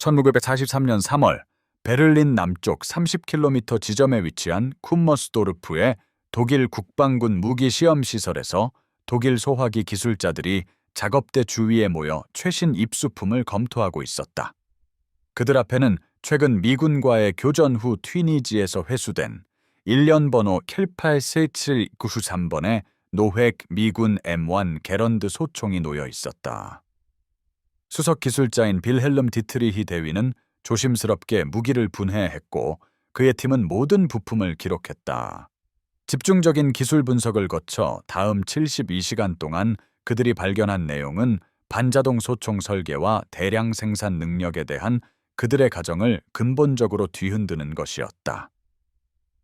1943년 3월 베를린 남쪽 30km 지점에 위치한 쿰머스도르프의 독일 국방군 무기 시험 시설에서 독일 소화기 기술자들이 작업대 주위에 모여 최신 입수품을 검토하고 있었다. 그들 앞에는 최근 미군과의 교전 후 튀니지에서 회수된 1년 번호 787793번의 노획 미군 M1 게런드 소총이 놓여 있었다. 수석 기술자인 빌헬름 디트리히 대위는 조심스럽게 무기를 분해했고 그의 팀은 모든 부품을 기록했다. 집중적인 기술 분석을 거쳐 다음 72시간 동안 그들이 발견한 내용은 반자동 소총 설계와 대량 생산 능력에 대한 그들의 가정을 근본적으로 뒤흔드는 것이었다.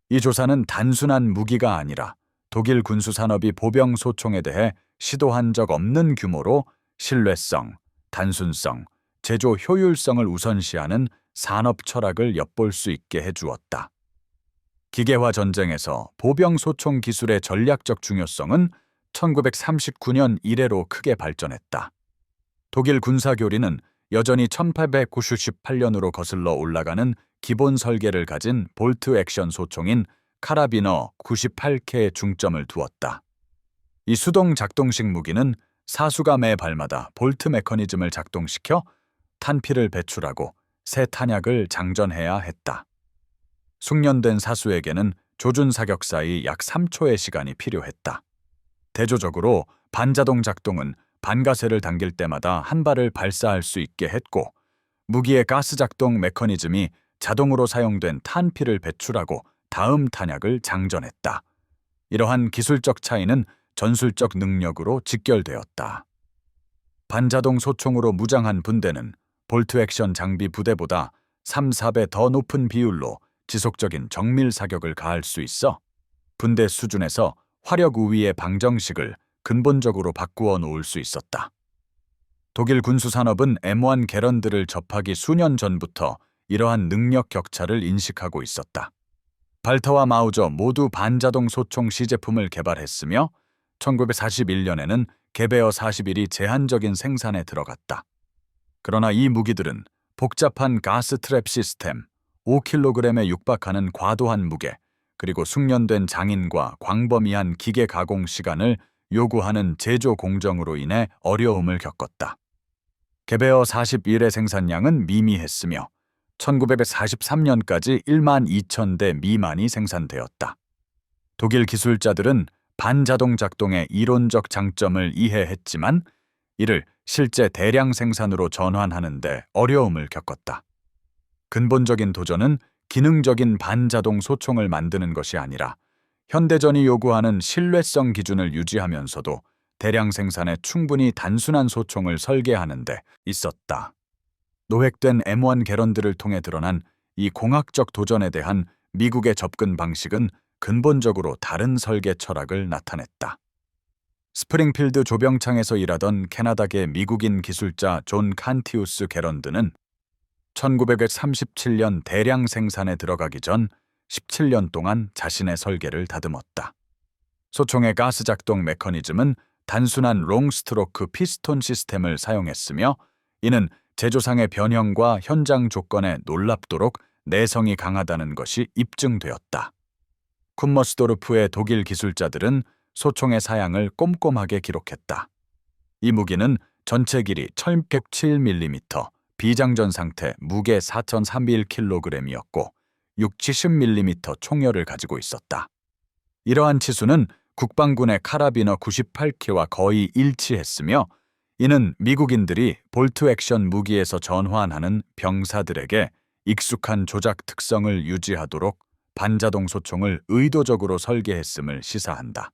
이 조사는 단순한 무기가 아니라 독일 군수산업이 보병 소총에 대해 시도한 적 없는 규모로 신뢰성, 단순성, 제조 효율성을 우선시하는 산업 철학을 엿볼 수 있게 해주었다. 기계화 전쟁에서 보병 소총 기술의 전략적 중요성은 1939년 이래로 크게 발전했다. 독일 군사교리는 여전히 1898년으로 거슬러 올라가는 기본 설계를 가진 볼트 액션 소총인 카라비너 98K에 중점을 두었다. 이 수동 작동식 무기는 사수가 매 발마다 볼트 메커니즘을 작동시켜 탄피를 배출하고 새 탄약을 장전해야 했다. 숙련된 사수에게는 조준 사격 사이 약 3초의 시간이 필요했다. 대조적으로 반자동 작동은 반가세를 당길 때마다 한 발을 발사할 수 있게 했고 무기의 가스 작동 메커니즘이 자동으로 사용된 탄피를 배출하고 다음 탄약을 장전했다. 이러한 기술적 차이는 전술적 능력으로 직결되었다. 반자동 소총으로 무장한 분대는 볼트 액션 장비 부대보다 3~4배 더 높은 비율로 지속적인 정밀 사격을 가할 수 있어 분대 수준에서 화력 우위의 방정식을 근본적으로 바꾸어 놓을 수 있었다. 독일 군수산업은 M1 게런드를 접하기 수년 전부터 이러한 능력 격차를 인식하고 있었다. 발터와 마우저 모두 반자동 소총 시제품을 개발했으며 1941년에는 게베어 41이 제한적인 생산에 들어갔다. 그러나 이 무기들은 복잡한 가스 트랩 시스템, 5kg에 육박하는 과도한 무게, 그리고 숙련된 장인과 광범위한 기계 가공 시간을 요구하는 제조 공정으로 인해 어려움을 겪었다. 게베어 41의 생산량은 미미했으며 1943년까지 12,000대 미만이 생산되었다. 독일 기술자들은 반자동 작동의 이론적 장점을 이해했지만 이를 실제 대량 생산으로 전환하는 데 어려움을 겪었다. 근본적인 도전은 기능적인 반자동 소총을 만드는 것이 아니라 현대전이 요구하는 신뢰성 기준을 유지하면서도 대량 생산에 충분히 단순한 소총을 설계하는 데 있었다. 노획된 M1 게런드를 통해 드러난 이 공학적 도전에 대한 미국의 접근 방식은 근본적으로 다른 설계 철학을 나타냈다. 스프링필드 조병창에서 일하던 캐나다계 미국인 기술자 존 칸티우스 게런드는 1937년 대량 생산에 들어가기 전 17년 동안 자신의 설계를 다듬었다. 소총의 가스 작동 메커니즘은 단순한 롱스트로크 피스톤 시스템을 사용했으며 이는 제조상의 변형과 현장 조건에 놀랍도록 내성이 강하다는 것이 입증되었다. 쿰머스도르프의 독일 기술자들은 소총의 사양을 꼼꼼하게 기록했다. 이 무기는 전체 길이 1107mm, 비장전 상태 무게 4,031kg이었고 670mm 총열을 가지고 있었다. 이러한 치수는 국방군의 카라비너 98K와 거의 일치했으며 이는 미국인들이 볼트 액션 무기에서 전환하는 병사들에게 익숙한 조작 특성을 유지하도록 반자동 소총을 의도적으로 설계했음을 시사한다.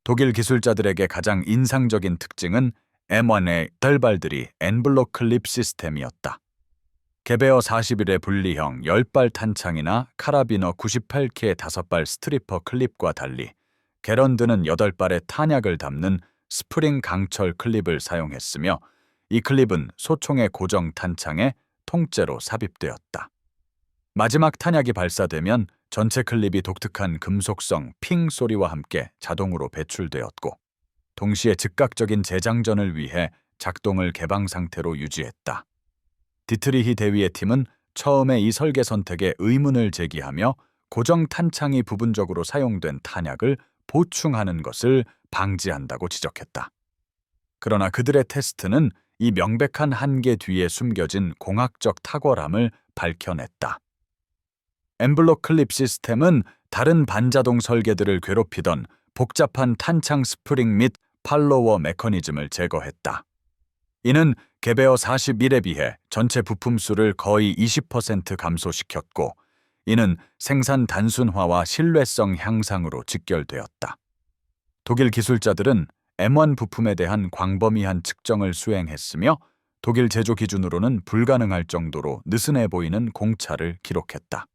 독일 기술자들에게 가장 인상적인 특징은 M1의 덜발들이 엔블록 클립 시스템이었다. 게베어 41의 분리형 10발 탄창이나 카라비너 98K의 5발 스트리퍼 클립과 달리 게런드는 8발의 탄약을 담는 스프링 강철 클립을 사용했으며 이 클립은 소총의 고정 탄창에 통째로 삽입되었다. 마지막 탄약이 발사되면 전체 클립이 독특한 금속성 핑 소리와 함께 자동으로 배출되었고 동시에 즉각적인 재장전을 위해 작동을 개방 상태로 유지했다. 디트리히 대위의 팀은 처음에 이 설계 선택에 의문을 제기하며 고정 탄창이 부분적으로 사용된 탄약을 보충하는 것을 방지한다고 지적했다. 그러나 그들의 테스트는 이 명백한 한계 뒤에 숨겨진 공학적 탁월함을 밝혀냈다. 엠블록 클립 시스템은 다른 반자동 설계들을 괴롭히던 복잡한 탄창 스프링 및 팔로워 메커니즘을 제거했다. 이는 개베어 41에 비해 전체 부품 수를 거의 20% 감소시켰고, 이는 생산 단순화와 신뢰성 향상으로 직결되었다. 독일 기술자들은 M1 부품에 대한 광범위한 측정을 수행했으며, 독일 제조 기준으로는 불가능할 정도로 느슨해 보이는 공차를 기록했다.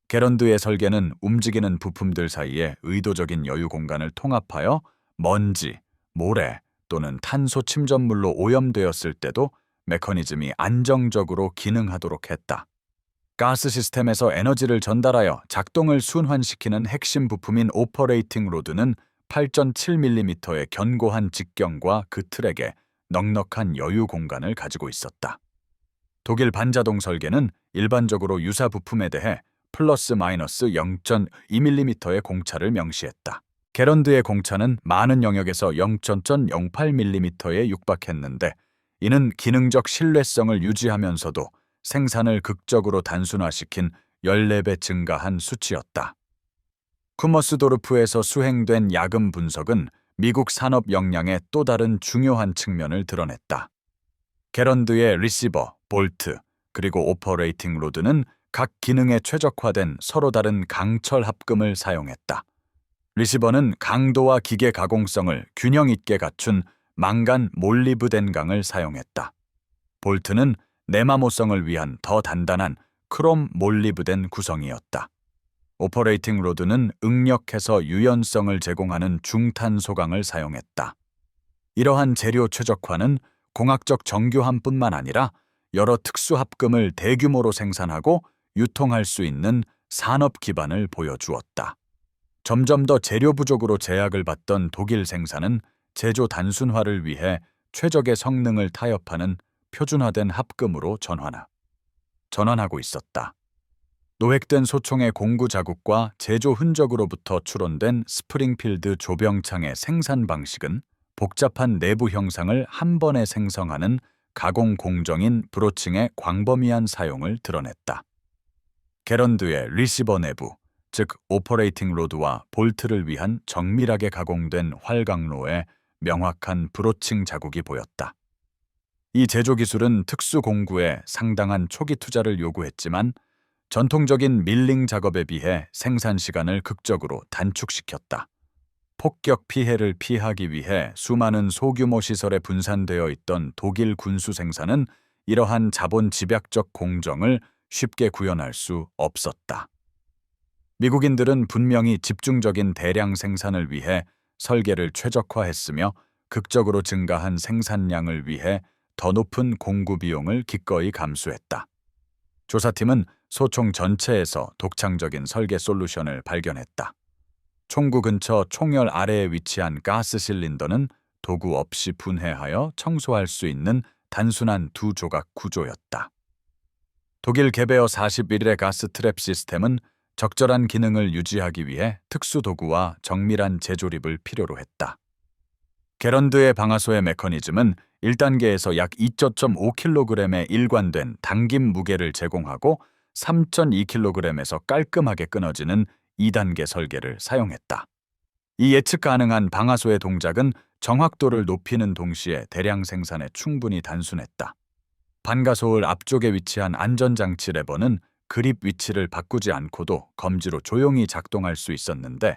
게런드의 설계는 움직이는 부품들 사이에 의도적인 여유 공간을 통합하여 먼지, 모래 또는 탄소 침전물로 오염되었을 때도 메커니즘이 안정적으로 기능하도록 했다. 가스 시스템에서 에너지를 전달하여 작동을 순환시키는 핵심 부품인 오퍼레이팅 로드는 8.7mm의 견고한 직경과 그 틀에게 넉넉한 여유 공간을 가지고 있었다. 독일 반자동 설계는 일반적으로 유사 부품에 대해 플러스 마이너스 0.2mm의 공차를 명시했다. 게런드의 공차는 많은 영역에서 0.08mm에 육박했는데, 이는 기능적 신뢰성을 유지하면서도 생산을 극적으로 단순화시킨 14배 증가한 수치였다. 쿠머스도르프에서 수행된 야금 분석은 미국 산업 역량의 또 다른 중요한 측면을 드러냈다. 게런드의 리시버, 볼트, 그리고 오퍼레이팅 로드는 각 기능에 최적화된 서로 다른 강철 합금을 사용했다. 리시버는 강도와 기계 가공성을 균형 있게 갖춘 망간 몰리브덴강을 사용했다. 볼트는 내마모성을 위한 더 단단한 크롬 몰리브덴 구성이었다. 오퍼레이팅 로드는 응력해서 유연성을 제공하는 중탄소강을 사용했다. 이러한 재료 최적화는 공학적 정교함뿐만 아니라 여러 특수 합금을 대규모로 생산하고 유통할 수 있는 산업 기반을 보여주었다. 점점 더 재료 부족으로 제약을 받던 독일 생산은 제조 단순화를 위해 최적의 성능을 타협하는 표준화된 합금으로 전환하고 있었다. 노획된 소총의 공구 자국과 제조 흔적으로부터 추론된 스프링필드 조병창의 생산 방식은 복잡한 내부 형상을 한 번에 생성하는 가공 공정인 브로칭의 광범위한 사용을 드러냈다. 게런드의 리시버 내부, 즉 오퍼레이팅 로드와 볼트를 위한 정밀하게 가공된 활강로에 명확한 브로칭 자국이 보였다. 이 제조 기술은 특수 공구에 상당한 초기 투자를 요구했지만 전통적인 밀링 작업에 비해 생산 시간을 극적으로 단축시켰다. 폭격 피해를 피하기 위해 수많은 소규모 시설에 분산되어 있던 독일 군수 생산은 이러한 자본 집약적 공정을 쉽게 구현할 수 없었다. 미국인들은 분명히 집중적인 대량 생산을 위해 설계를 최적화했으며, 극적으로 증가한 생산량을 위해 더 높은 공구 비용을 기꺼이 감수했다. 조사팀은 소총 전체에서 독창적인 설계 솔루션을 발견했다. 총구 근처 총열 아래에 위치한 가스 실린더는 도구 없이 분해하여 청소할 수 있는 단순한 두 조각 구조였다. 독일 개베어 41의 가스 트랩 시스템은 적절한 기능을 유지하기 위해 특수 도구와 정밀한 재조립을 필요로 했다. 게런드의 방아소의 메커니즘은 1단계에서 약 2.5kg의 일관된 당김 무게를 제공하고 3.2kg에서 깔끔하게 끊어지는 2단계 설계를 사용했다. 이 예측 가능한 방아소의 동작은 정확도를 높이는 동시에 대량 생산에 충분히 단순했다. 반가소울 앞쪽에 위치한 안전장치 레버는 그립 위치를 바꾸지 않고도 검지로 조용히 작동할 수 있었는데,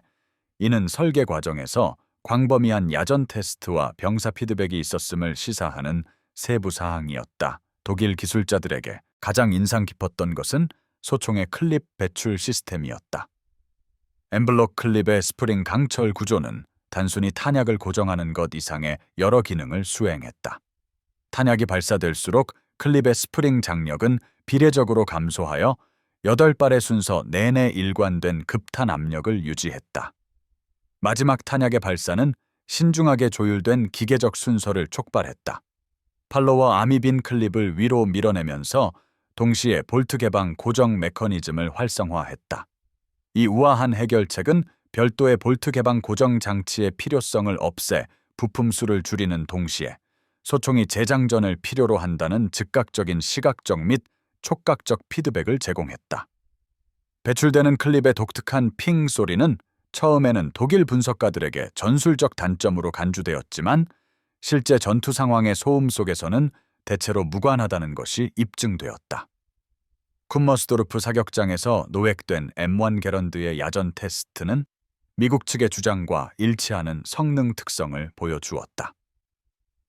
이는 설계 과정에서 광범위한 야전 테스트와 병사 피드백이 있었음을 시사하는 세부 사항이었다. 독일 기술자들에게 가장 인상 깊었던 것은 소총의 클립 배출 시스템이었다. 엠블록 클립의 스프링 강철 구조는 단순히 탄약을 고정하는 것 이상의 여러 기능을 수행했다. 탄약이 발사될수록 클립의 스프링 장력은 비례적으로 감소하여 8발의 순서 내내 일관된 급탄 압력을 유지했다. 마지막 탄약의 발사는 신중하게 조율된 기계적 순서를 촉발했다. 팔로워 아미빈 클립을 위로 밀어내면서 동시에 볼트 개방 고정 메커니즘을 활성화했다. 이 우아한 해결책은 별도의 볼트 개방 고정 장치의 필요성을 없애 부품 수를 줄이는 동시에 소총이 재장전을 필요로 한다는 즉각적인 시각적 및 촉각적 피드백을 제공했다. 배출되는 클립의 독특한 핑 소리는 처음에는 독일 분석가들에게 전술적 단점으로 간주되었지만 실제 전투 상황의 소음 속에서는 대체로 무관하다는 것이 입증되었다. 쿰머스도르프 사격장에서 노획된 M1 게런드의 야전 테스트는 미국 측의 주장과 일치하는 성능 특성을 보여주었다.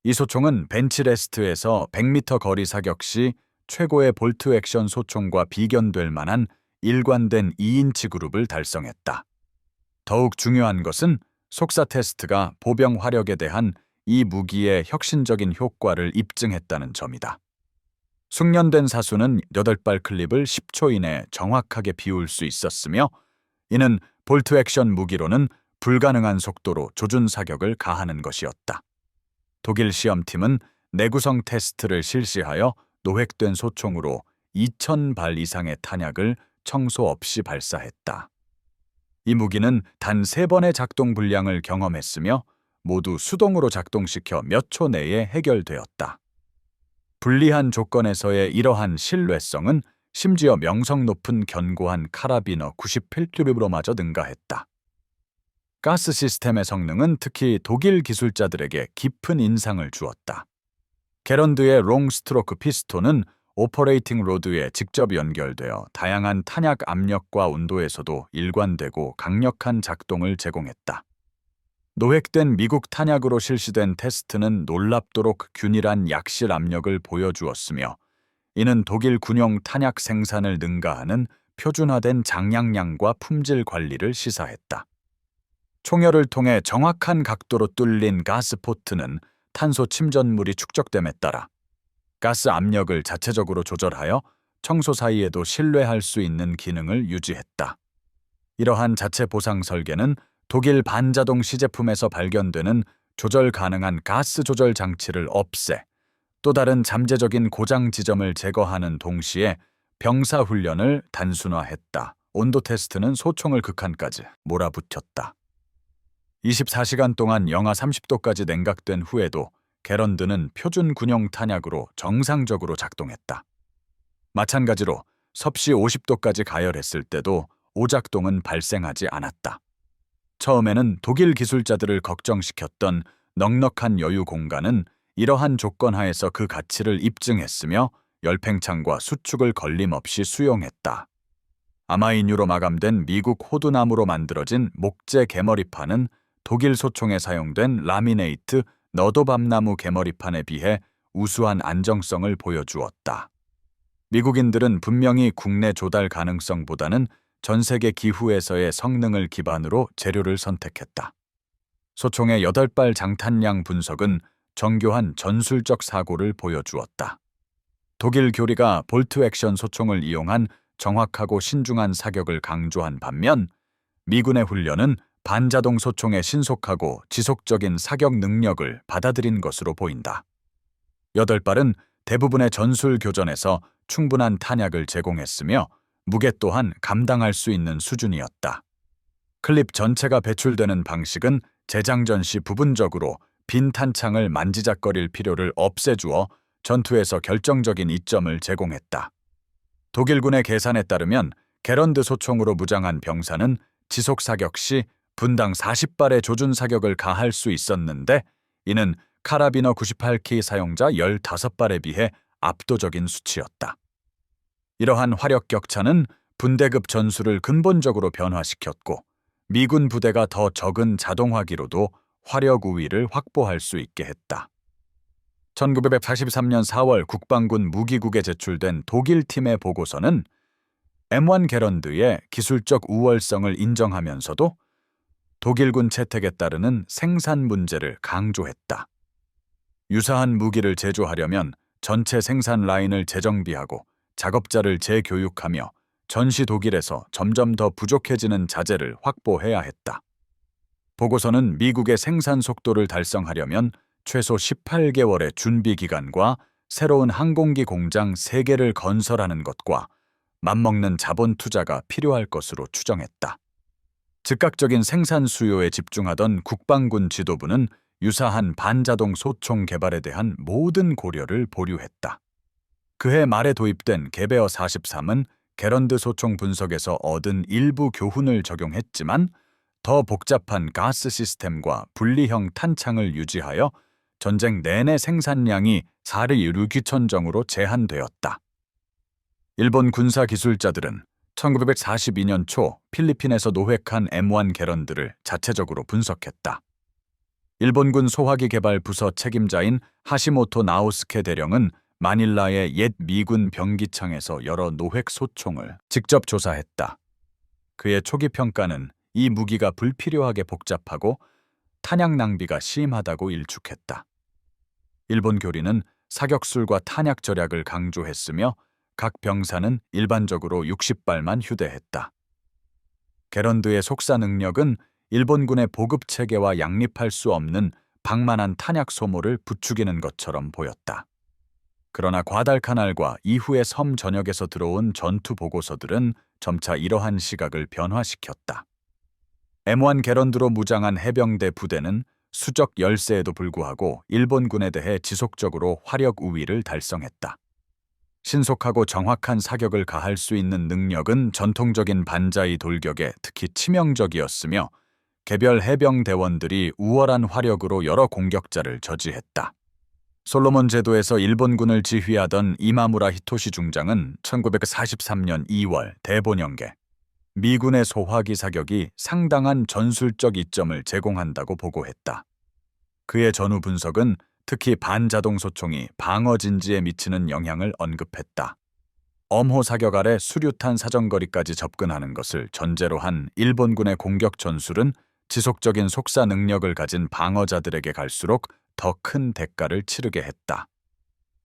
이 소총은 벤치레스트에서 100m 거리 사격 시 최고의 볼트 액션 소총과 비견될 만한 일관된 2인치 그룹을 달성했다. 더욱 중요한 것은 속사 테스트가 보병 화력에 대한 이 무기의 혁신적인 효과를 입증했다는 점이다. 숙련된 사수는 8발 클립을 10초 이내 정확하게 비울 수 있었으며 이는 볼트 액션 무기로는 불가능한 속도로 조준 사격을 가하는 것이었다. 독일 시험팀은 내구성 테스트를 실시하여 노획된 소총으로 2,000발 이상의 탄약을 청소 없이 발사했다. 이 무기는 단 3번의 작동 불량을 경험했으며 모두 수동으로 작동시켜 몇 초 내에 해결되었다. 불리한 조건에서의 이러한 신뢰성은 심지어 명성 높은 견고한 카라비너 98큐빅으로마저 능가했다. 가스 시스템의 성능은 특히 독일 기술자들에게 깊은 인상을 주었다. 게런드의 롱 스트로크 피스톤은 오퍼레이팅 로드에 직접 연결되어 다양한 탄약 압력과 온도에서도 일관되고 강력한 작동을 제공했다. 노획된 미국 탄약으로 실시된 테스트는 놀랍도록 균일한 약실 압력을 보여주었으며 이는 독일 군용 탄약 생산을 능가하는 표준화된 장량량과 품질 관리를 시사했다. 총열을 통해 정확한 각도로 뚫린 가스 포트는 탄소 침전물이 축적됨에 따라 가스 압력을 자체적으로 조절하여 청소 사이에도 신뢰할 수 있는 기능을 유지했다. 이러한 자체 보상 설계는 독일 반자동 시제품에서 발견되는 조절 가능한 가스 조절 장치를 없애 또 다른 잠재적인 고장 지점을 제거하는 동시에 병사 훈련을 단순화했다. 온도 테스트는 소총을 극한까지 몰아붙였다. 24시간 동안 영하 30도까지 냉각된 후에도 게런드는 표준 군용 탄약으로 정상적으로 작동했다. 마찬가지로 섭씨 50도까지 가열했을 때도 오작동은 발생하지 않았다. 처음에는 독일 기술자들을 걱정시켰던 넉넉한 여유 공간은 이러한 조건 하에서 그 가치를 입증했으며 열팽창과 수축을 걸림없이 수용했다. 아마이뉴로 마감된 미국 호두나무로 만들어진 목재 개머리판은 독일 소총에 사용된 라미네이트 너도밤나무 개머리판에 비해 우수한 안정성을 보여주었다. 미국인들은 분명히 국내 조달 가능성보다는 전 세계 기후에서의 성능을 기반으로 재료를 선택했다. 소총의 8발 장탄량 분석은 정교한 전술적 사고를 보여주었다. 독일 교리가 볼트 액션 소총을 이용한 정확하고 신중한 사격을 강조한 반면 미군의 훈련은 반자동 소총의 신속하고 지속적인 사격 능력을 받아들인 것으로 보인다. 8발은 대부분의 전술 교전에서 충분한 탄약을 제공했으며 무게 또한 감당할 수 있는 수준이었다. 클립 전체가 배출되는 방식은 재장전 시 부분적으로 빈 탄창을 만지작거릴 필요를 없애주어 전투에서 결정적인 이점을 제공했다. 독일군의 계산에 따르면 게런드 소총으로 무장한 병사는 지속 사격 시 분당 40발의 조준 사격을 가할 수 있었는데 이는 카라비너 98키 사용자 15발에 비해 압도적인 수치였다. 이러한 화력 격차는 분대급 전술을 근본적으로 변화시켰고 미군 부대가 더 적은 자동화기로도 화력 우위를 확보할 수 있게 했다. 1943년 4월 국방군 무기국에 제출된 독일 팀의 보고서는 M1 게런드의 기술적 우월성을 인정하면서도 독일군 채택에 따르는 생산 문제를 강조했다. 유사한 무기를 제조하려면 전체 생산 라인을 재정비하고 작업자를 재교육하며 전시 독일에서 점점 더 부족해지는 자재를 확보해야 했다. 보고서는 미국의 생산 속도를 달성하려면 최소 18개월의 준비 기간과 새로운 항공기 공장 3개를 건설하는 것과 맞먹는 자본 투자가 필요할 것으로 추정했다. 즉각적인 생산 수요에 집중하던 국방군 지도부는 유사한 반자동 소총 개발에 대한 모든 고려를 보류했다. 그해 말에 도입된 개베어 43은 게런드 소총 분석에서 얻은 일부 교훈을 적용했지만 더 복잡한 가스 시스템과 분리형 탄창을 유지하여 전쟁 내내 생산량이 사르유류기천정으로 제한되었다. 일본 군사 기술자들은 1942년 초 필리핀에서 노획한 M1 게런드를 자체적으로 분석했다. 일본군 소화기 개발 부서 책임자인 하시모토 나오스케 대령은 마닐라의 옛 미군 병기창에서 여러 노획 소총을 직접 조사했다. 그의 초기 평가는 이 무기가 불필요하게 복잡하고 탄약 낭비가 심하다고 일축했다. 일본 교리는 사격술과 탄약 절약을 강조했으며 각 병사는 일반적으로 60발만 휴대했다. 게런드의 속사 능력은 일본군의 보급 체계와 양립할 수 없는 방만한 탄약 소모를 부추기는 것처럼 보였다. 그러나 과달카날과 이후의 섬 전역에서 들어온 전투 보고서들은 점차 이러한 시각을 변화시켰다. M1 게런드로 무장한 해병대 부대는 수적 열세에도 불구하고 일본군에 대해 지속적으로 화력 우위를 달성했다. 신속하고 정확한 사격을 가할 수 있는 능력은 전통적인 반자이 돌격에 특히 치명적이었으며 개별 해병대원들이 우월한 화력으로 여러 공격자를 저지했다. 솔로몬 제도에서 일본군을 지휘하던 이마무라 히토시 중장은 1943년 2월 대본영계 미군의 소화기 사격이 상당한 전술적 이점을 제공한다고 보고했다. 그의 전후 분석은 특히 반자동 소총이 방어 진지에 미치는 영향을 언급했다. 엄호 사격 아래 수류탄 사정거리까지 접근하는 것을 전제로 한 일본군의 공격 전술은 지속적인 속사 능력을 가진 방어자들에게 갈수록 더 큰 대가를 치르게 했다.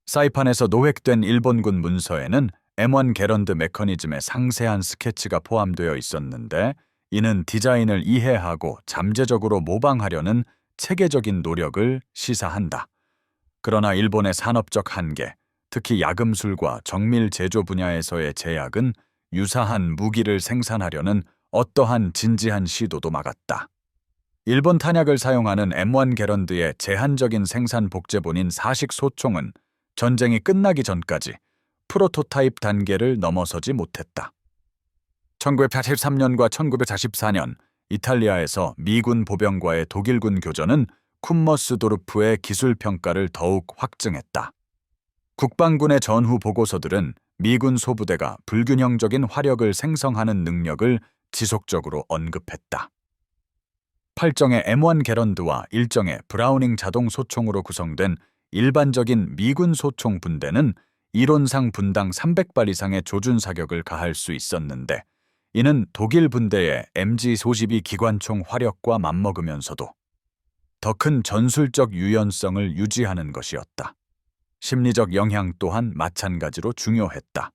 사이판에서 노획된 일본군 문서에는 M1 게런드 메커니즘의 상세한 스케치가 포함되어 있었는데 이는 디자인을 이해하고 잠재적으로 모방하려는 체계적인 노력을 시사한다. 그러나 일본의 산업적 한계, 특히 야금술과 정밀 제조 분야에서의 제약은 유사한 무기를 생산하려는 어떠한 진지한 시도도 막았다. 일본 탄약을 사용하는 M1 게런드의 제한적인 생산 복제본인 사식 소총은 전쟁이 끝나기 전까지 프로토타입 단계를 넘어서지 못했다. 1943년과 1944년 이탈리아에서 미군 보병과의 독일군 교전은 쿰머스도르프의 기술 평가를 더욱 확증했다. 국방군의 전후 보고서들은 미군 소부대가 불균형적인 화력을 생성하는 능력을 지속적으로 언급했다. 8정의 M1 게런드와 1정의 브라우닝 자동 소총으로 구성된 일반적인 미군 소총 분대는 이론상 분당 300발 이상의 조준 사격을 가할 수 있었는데 이는 독일 분대의 MG-52 기관총 화력과 맞먹으면서도 더 큰 전술적 유연성을 유지하는 것이었다. 심리적 영향 또한 마찬가지로 중요했다.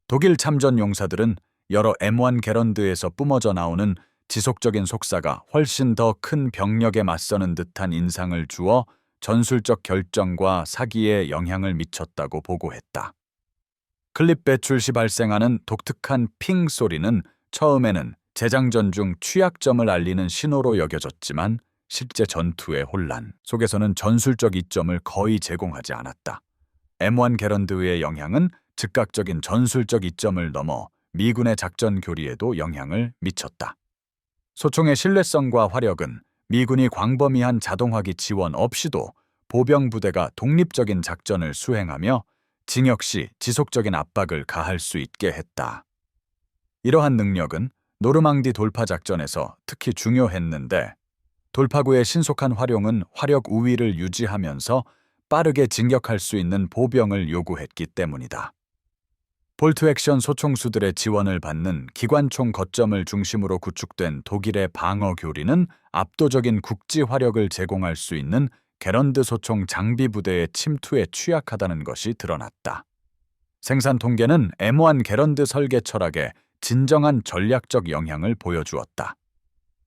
독일 참전 용사들은 여러 M1 게런드에서 뿜어져 나오는 지속적인 속사가 훨씬 더 큰 병력에 맞서는 듯한 인상을 주어 전술적 결정과 사기에 영향을 미쳤다고 보고했다. 클립 배출 시 발생하는 독특한 핑 소리는 처음에는 재장전 중 취약점을 알리는 신호로 여겨졌지만 실제 전투의 혼란 속에서는 전술적 이점을 거의 제공하지 않았다. M1 게런드의 영향은 즉각적인 전술적 이점을 넘어 미군의 작전 교리에도 영향을 미쳤다. 소총의 신뢰성과 화력은 미군이 광범위한 자동화기 지원 없이도 보병 부대가 독립적인 작전을 수행하며 징역 시 지속적인 압박을 가할 수 있게 했다. 이러한 능력은 노르망디 돌파 작전에서 특히 중요했는데 돌파구의 신속한 활용은 화력 우위를 유지하면서 빠르게 진격할 수 있는 보병을 요구했기 때문이다. 볼트 액션 소총수들의 지원을 받는 기관총 거점을 중심으로 구축된 독일의 방어 교리는 압도적인 국지 화력을 제공할 수 있는 게런드 소총 장비 부대의 침투에 취약하다는 것이 드러났다. 생산 통계는 M1 게런드 설계 철학에 진정한 전략적 영향을 보여주었다.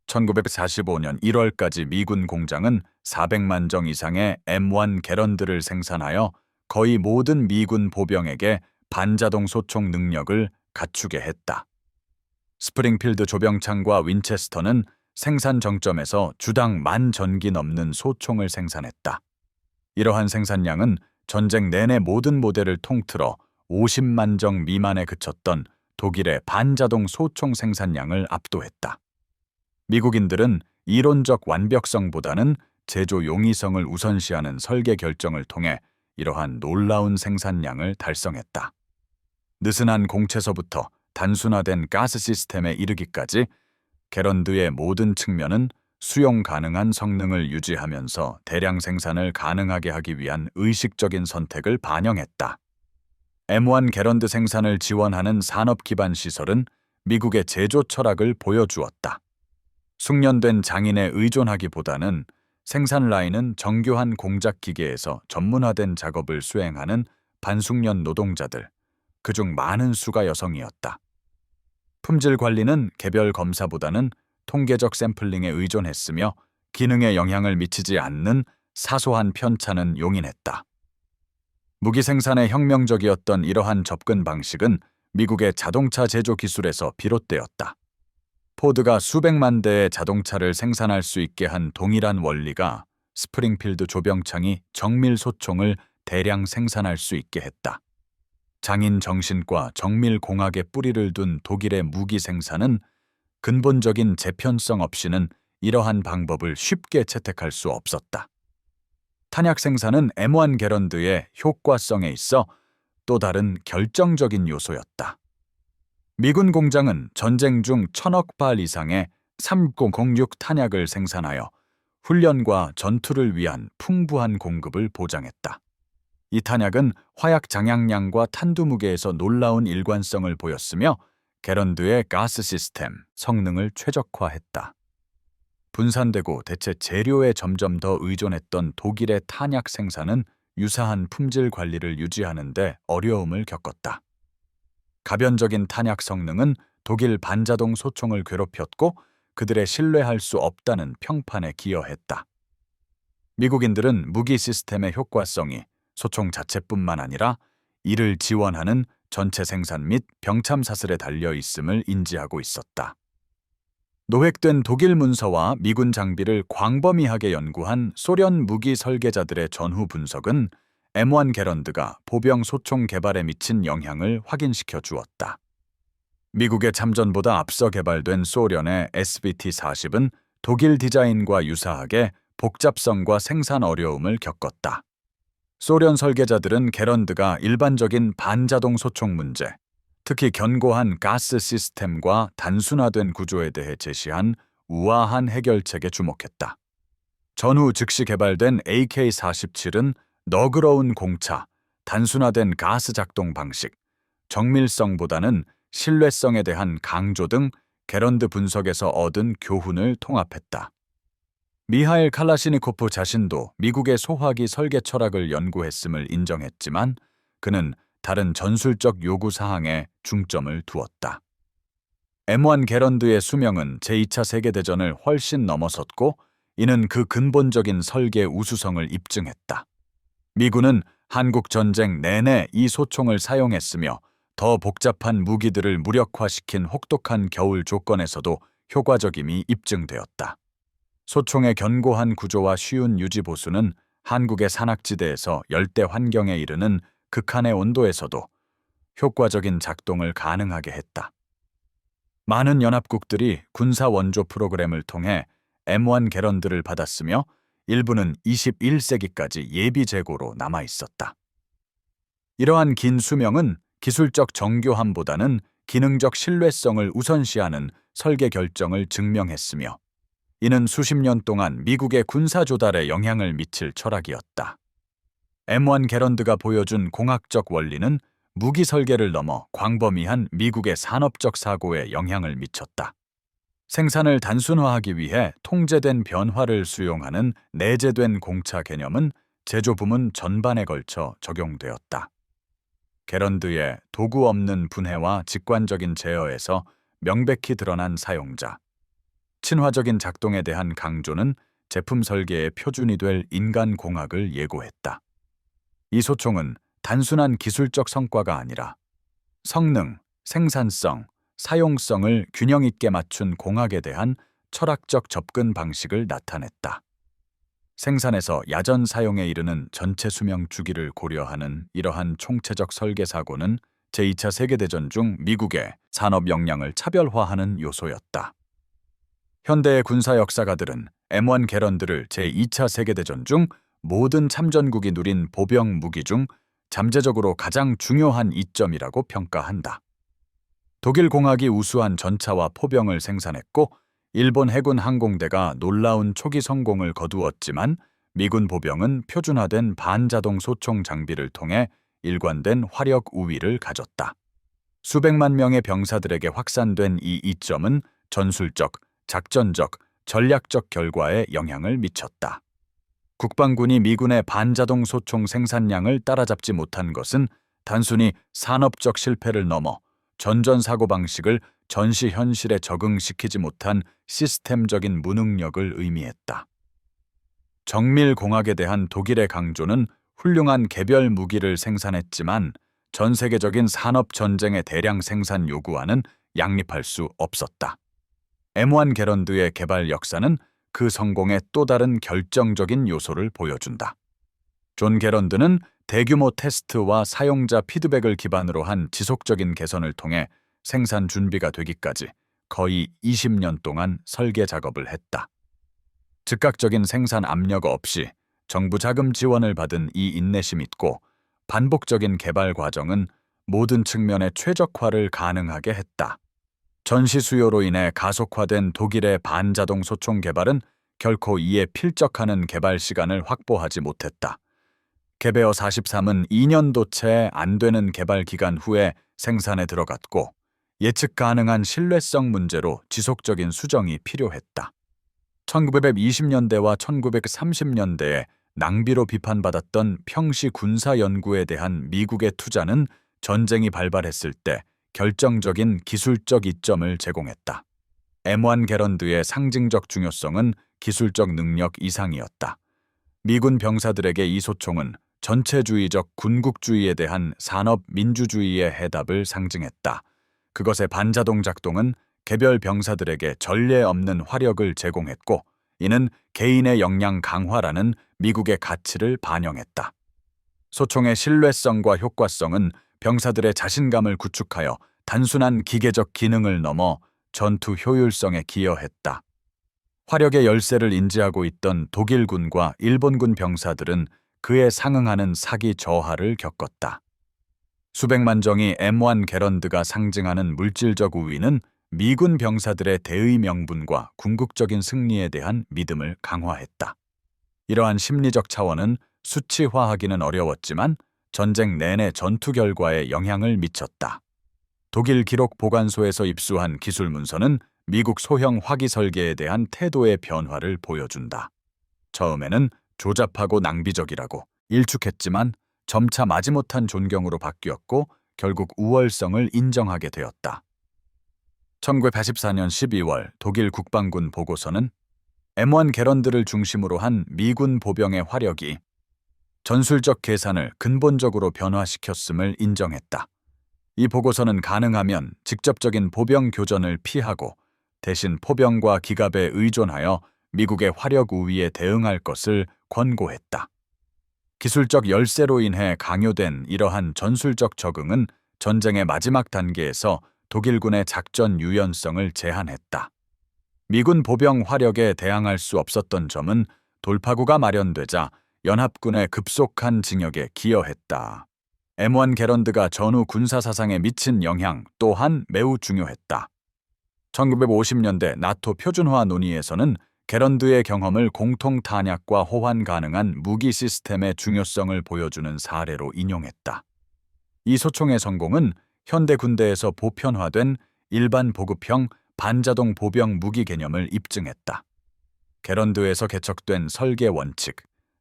1945년 1월까지 미군 공장은 400만 정 이상의 M1 게런드를 생산하여 거의 모든 미군 보병에게 반자동 소총 능력을 갖추게 했다. 스프링필드 조병창과 윈체스터는 생산 정점에서 주당 10,000전기 넘는 소총을 생산했다. 이러한 생산량은 전쟁 내내 모든 모델을 통틀어 50만 정 미만에 그쳤던 독일의 반자동 소총 생산량을 압도했다. 미국인들은 이론적 완벽성보다는 제조 용이성을 우선시하는 설계 결정을 통해 이러한 놀라운 생산량을 달성했다. 느슨한 공채서부터 단순화된 가스 시스템에 이르기까지 게런드의 모든 측면은 수용 가능한 성능을 유지하면서 대량 생산을 가능하게 하기 위한 의식적인 선택을 반영했다. M1 게런드 생산을 지원하는 산업 기반 시설은 미국의 제조 철학을 보여주었다. 숙련된 장인에 의존하기보다는 생산 라인은 정교한 공작 기계에서 전문화된 작업을 수행하는 반숙련 노동자들, 그중 많은 수가 여성이었다. 품질 관리는 개별 검사보다는 통계적 샘플링에 의존했으며 기능에 영향을 미치지 않는 사소한 편차는 용인했다. 무기 생산에 혁명적이었던 이러한 접근 방식은 미국의 자동차 제조 기술에서 비롯되었다. 포드가 수백만 대의 자동차를 생산할 수 있게 한 동일한 원리가 스프링필드 조병창이 정밀 소총을 대량 생산할 수 있게 했다. 장인 정신과 정밀 공학의 뿌리를 둔 독일의 무기 생산은 근본적인 재편성 없이는 이러한 방법을 쉽게 채택할 수 없었다. 탄약 생산은 M1 게런드의 효과성에 있어 또 다른 결정적인 요소였다. 미군 공장은 전쟁 중 1,000억 발 이상의 3006 탄약을 생산하여 훈련과 전투를 위한 풍부한 공급을 보장했다. 이 탄약은 화약 장약량과 탄두 무게에서 놀라운 일관성을 보였으며 게런드의 가스 시스템 성능을 최적화했다. 분산되고 대체 재료에 점점 더 의존했던 독일의 탄약 생산은 유사한 품질 관리를 유지하는 데 어려움을 겪었다. 가변적인 탄약 성능은 독일 반자동 소총을 괴롭혔고 그들의 신뢰할 수 없다는 평판에 기여했다. 미국인들은 무기 시스템의 효과성이 소총 자체뿐만 아니라 이를 지원하는 전체 생산 및 병참 사슬에 달려 있음을 인지하고 있었다. 노획된 독일 문서와 미군 장비를 광범위하게 연구한 소련 무기 설계자들의 전후 분석은 M1 게런드가 보병 소총 개발에 미친 영향을 확인시켜 주었다. 미국의 참전보다 앞서 개발된 소련의 SBT-40은 독일 디자인과 유사하게 복잡성과 생산 어려움을 겪었다. 소련 설계자들은 게런드가 일반적인 반자동 소총 문제, 특히 견고한 가스 시스템과 단순화된 구조에 대해 제시한 우아한 해결책에 주목했다. 전후 즉시 개발된 AK-47은 너그러운 공차, 단순화된 가스 작동 방식, 정밀성보다는 신뢰성에 대한 강조 등 게런드 분석에서 얻은 교훈을 통합했다. 미하일 칼라시니코프 자신도 미국의 소화기 설계 철학을 연구했음을 인정했지만 그는 다른 전술적 요구 사항에 중점을 두었다. M1 게런드의 수명은 제2차 세계대전을 훨씬 넘어섰고 이는 그 근본적인 설계 우수성을 입증했다. 미군은 한국 전쟁 내내 이 소총을 사용했으며 더 복잡한 무기들을 무력화시킨 혹독한 겨울 조건에서도 효과적임이 입증되었다. 소총의 견고한 구조와 쉬운 유지 보수는 한국의 산악지대에서 열대 환경에 이르는 극한의 온도에서도 효과적인 작동을 가능하게 했다. 많은 연합국들이 군사 원조 프로그램을 통해 M1 게런드를 받았으며 일부는 21세기까지 예비 재고로 남아 있었다. 이러한 긴 수명은 기술적 정교함보다는 기능적 신뢰성을 우선시하는 설계 결정을 증명했으며 이는 수십 년 동안 미국의 군사 조달에 영향을 미칠 철학이었다. M1 게런드가 보여준 공학적 원리는 무기 설계를 넘어 광범위한 미국의 산업적 사고에 영향을 미쳤다. 생산을 단순화하기 위해 통제된 변화를 수용하는 내재된 공차 개념은 제조 부문 전반에 걸쳐 적용되었다. 게런드의 도구 없는 분해와 직관적인 제어에서 명백히 드러난 사용자, 친화적인 작동에 대한 강조는 제품 설계의 표준이 될 인간공학을 예고했다. 이 소총은 단순한 기술적 성과가 아니라 성능, 생산성, 사용성을 균형 있게 맞춘 공학에 대한 철학적 접근 방식을 나타냈다. 생산에서 야전 사용에 이르는 전체 수명 주기를 고려하는 이러한 총체적 설계 사고는 제2차 세계대전 중 미국의 산업 역량을 차별화하는 요소였다. 현대의 군사 역사가들은 M1 게런드를 제2차 세계대전 중 모든 참전국이 누린 보병 무기 중 잠재적으로 가장 중요한 이점이라고 평가한다. 독일 공학이 우수한 전차와 포병을 생산했고 일본 해군 항공대가 놀라운 초기 성공을 거두었지만 미군 보병은 표준화된 반자동 소총 장비를 통해 일관된 화력 우위를 가졌다. 수백만 명의 병사들에게 확산된 이 이점은 전술적, 작전적, 전략적 결과에 영향을 미쳤다. 국방군이 미군의 반자동 소총 생산량을 따라잡지 못한 것은 단순히 산업적 실패를 넘어 전전 사고방식을 전시 현실에 적응시키지 못한 시스템적인 무능력을 의미했다. 정밀 공학에 대한 독일의 강조는 훌륭한 개별 무기를 생산했지만 전 세계적인 산업 전쟁의 대량 생산 요구와는 양립할 수 없었다. M1 게런드의 개발 역사는 그 성공의 또 다른 결정적인 요소를 보여준다. 존 게런드는 대규모 테스트와 사용자 피드백을 기반으로 한 지속적인 개선을 통해 생산 준비가 되기까지 거의 20년 동안 설계 작업을 했다. 즉각적인 생산 압력 없이 정부 자금 지원을 받은 이 인내심 있고 반복적인 개발 과정은 모든 측면의 최적화를 가능하게 했다. 전시 수요로 인해 가속화된 독일의 반자동 소총 개발은 결코 이에 필적하는 개발 시간을 확보하지 못했다. 개베어 43은 2년도 채 안 되는 개발 기간 후에 생산에 들어갔고 예측 가능한 신뢰성 문제로 지속적인 수정이 필요했다. 1920년대와 1930년대에 낭비로 비판받았던 평시 군사 연구에 대한 미국의 투자는 전쟁이 발발했을 때 결정적인 기술적 이점을 제공했다. M1 게런드의 상징적 중요성은 기술적 능력 이상이었다. 미군 병사들에게 이 소총은 전체주의적 군국주의에 대한 산업 민주주의의 해답을 상징했다. 그것의 반자동 작동은 개별 병사들에게 전례 없는 화력을 제공했고 이는 개인의 역량 강화라는 미국의 가치를 반영했다. 소총의 신뢰성과 효과성은 병사들의 자신감을 구축하여 단순한 기계적 기능을 넘어 전투 효율성에 기여했다. 화력의 열쇠를 인지하고 있던 독일군과 일본군 병사들은 그에 상응하는 사기 저하를 겪었다. 수백만 정의 M1 게런드가 상징하는 물질적 우위는 미군 병사들의 대의 명분과 궁극적인 승리에 대한 믿음을 강화했다. 이러한 심리적 차원은 수치화하기는 어려웠지만 전쟁 내내 전투 결과에 영향을 미쳤다. 독일 기록 보관소에서 입수한 기술 문서는 미국 소형 화기 설계에 대한 태도의 변화를 보여준다. 처음에는 조잡하고 낭비적이라고 일축했지만 점차 마지못한 존경으로 바뀌었고 결국 우월성을 인정하게 되었다. 1984년 12월 독일 국방군 보고서는 M1 게런드를 중심으로 한 미군 보병의 화력이 전술적 계산을 근본적으로 변화시켰음을 인정했다. 이 보고서는 가능하면 직접적인 보병 교전을 피하고 대신 포병과 기갑에 의존하여 미국의 화력 우위에 대응할 것을 권고했다. 기술적 열세로 인해 강요된 이러한 전술적 적응은 전쟁의 마지막 단계에서 독일군의 작전 유연성을 제한했다. 미군 보병 화력에 대항할 수 없었던 점은 돌파구가 마련되자 연합군의 급속한 진격에 기여했다. M1 게런드가 전후 군사 사상에 미친 영향 또한 매우 중요했다. 1950년대 나토 표준화 논의에서는 게런드의 경험을 공통 탄약과 호환 가능한 무기 시스템의 중요성을 보여주는 사례로 인용했다. 이 소총의 성공은 현대 군대에서 보편화된 일반 보급형 반자동 보병 무기 개념을 입증했다. 게런드에서 개척된 설계 원칙,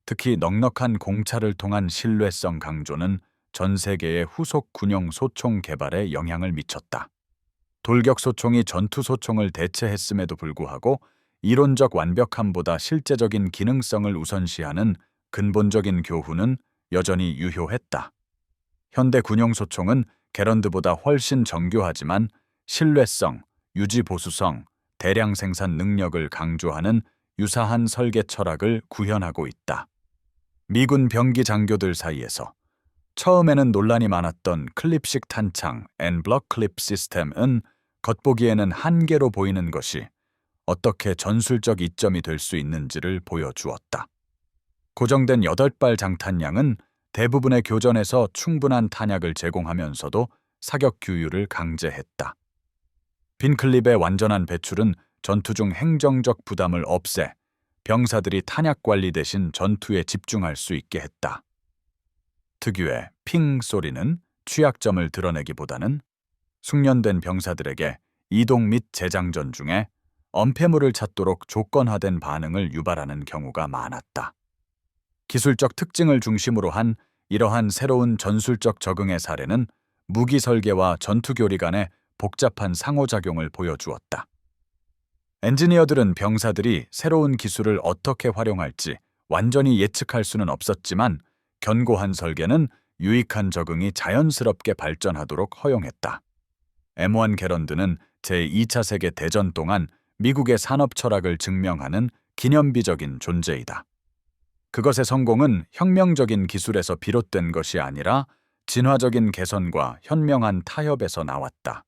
특히 넉넉한 공차를 통한 신뢰성 강조는 전 세계의 후속 군용 소총 개발에 영향을 미쳤다. 돌격 소총이 전투 소총을 대체했음에도 불구하고 이론적 완벽함보다 실제적인 기능성을 우선시하는 근본적인 교훈은 여전히 유효했다. 현대 군용 소총은 게런드보다 훨씬 정교하지만 신뢰성, 유지 보수성, 대량 생산 능력을 강조하는 유사한 설계 철학을 구현하고 있다. 미군 병기 장교들 사이에서 처음에는 논란이 많았던 클립식 탄창 엔블럭 클립 시스템은 겉보기에는 한계로 보이는 것이 어떻게 전술적 이점이 될 수 있는지를 보여주었다. 고정된 8발 장탄량은 대부분의 교전에서 충분한 탄약을 제공하면서도 사격 규율을 강제했다. 빈 클립의 완전한 배출은 전투 중 행정적 부담을 없애 병사들이 탄약 관리 대신 전투에 집중할 수 있게 했다. 특유의 핑 소리는 취약점을 드러내기보다는 숙련된 병사들에게 이동 및 재장전 중에 엄폐물을 찾도록 조건화된 반응을 유발하는 경우가 많았다. 기술적 특징을 중심으로 한 이러한 새로운 전술적 적응의 사례는 무기 설계와 전투 교리 간의 복잡한 상호작용을 보여주었다. 엔지니어들은 병사들이 새로운 기술을 어떻게 활용할지 완전히 예측할 수는 없었지만 견고한 설계는 유익한 적응이 자연스럽게 발전하도록 허용했다. M1 게런드는 제2차 세계 대전 동안 미국의 산업 철학을 증명하는 기념비적인 존재이다. 그것의 성공은 혁명적인 기술에서 비롯된 것이 아니라 진화적인 개선과 현명한 타협에서 나왔다.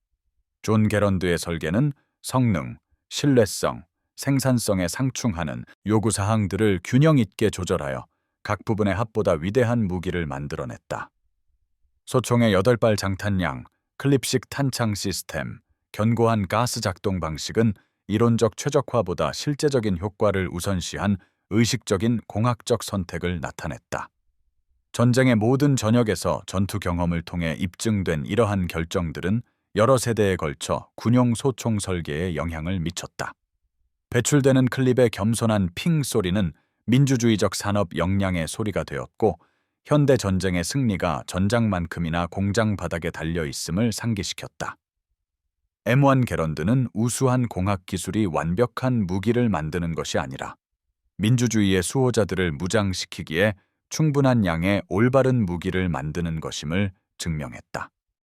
존 게런드의 설계는 성능, 신뢰성, 생산성에 상충하는 요구사항들을 균형 있게 조절하여 각 부분의 합보다 위대한 무기를 만들어냈다. 소총의 8발 장탄량, 클립식 탄창 시스템, 견고한 가스 작동 방식은 이론적 최적화보다 실제적인 효과를 우선시한 의식적인 공학적 선택을 나타냈다. 전쟁의 모든 전역에서 전투 경험을 통해 입증된 이러한 결정들은 여러 세대에 걸쳐 군용 소총 설계에 영향을 미쳤다. 배출되는 클립의 겸손한 핑 소리는 민주주의적 산업 역량의 소리가 되었고, 현대 전쟁의 승리가 전장만큼이나 공장 바닥에 달려 있음을 상기시켰다. M1 게런드는 우수한 공학 기술이 완벽한 무기를 만드는 것이 아니라 민주주의의 수호자들을 무장시키기에 충분한 양의 올바른 무기를 만드는 것임을 증명했다.